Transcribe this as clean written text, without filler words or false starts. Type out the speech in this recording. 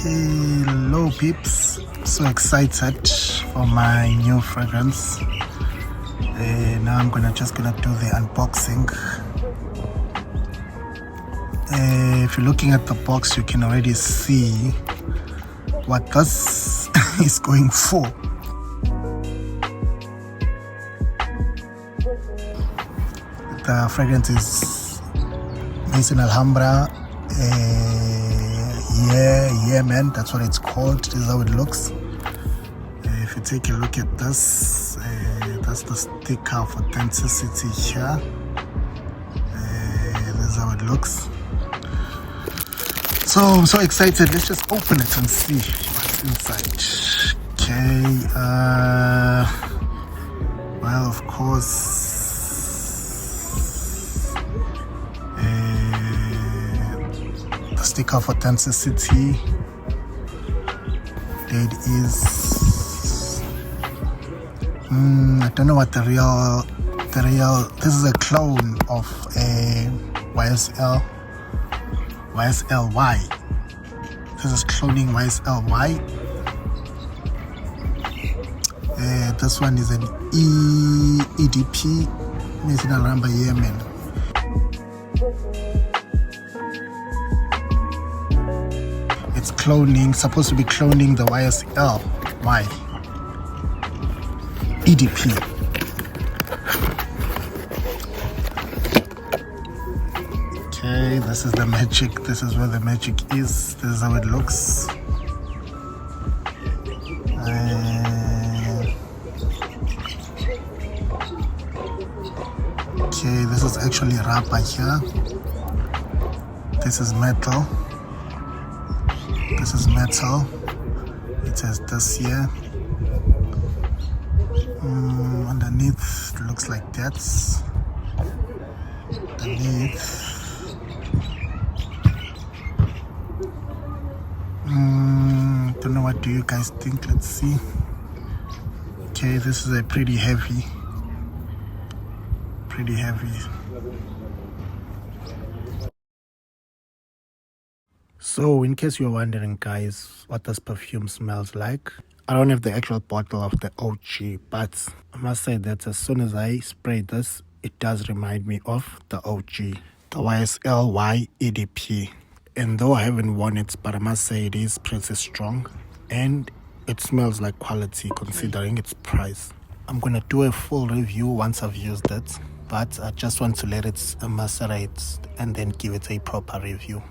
Hello peeps, so excited for my new fragrance. Now I'm just gonna do the unboxing. If you're looking at the box, you can already see what this is going for. The fragrance is Maison Alhambra. Yeah man, that's what it's called. This is how it looks. If you take a look at this, that's the sticker of authenticity here. This is how it looks. So I'm so excited. Let's just open it and see what's inside. Okay, well, of course, the sticker of authenticity. There it is. I don't know what the real. This is a clone of a YSL Y. This is cloning YSL Y. This one is an EDP Maison Alhambra Yemen. It's supposed to be cloning the YSL Y EDP. Okay, this is the magic. This is where the magic is. This is how it looks. Okay, this is actually rubber here. This is metal. This is metal. It has this here. Underneath, it looks like that. Underneath. Don't know, what do you guys think? Let's see. Okay, this is a pretty heavy. So in case you're wondering, guys, what this perfume smells like, I don't have the actual bottle of the OG, but I must say that as soon as I spray this, it does remind me of the OG, the YSL Y EDP. And though I haven't worn it, but I must say it is pretty strong and it smells like quality considering its price. I'm gonna do a full review once I've used it, but I just want to let it macerate and then give it a proper review.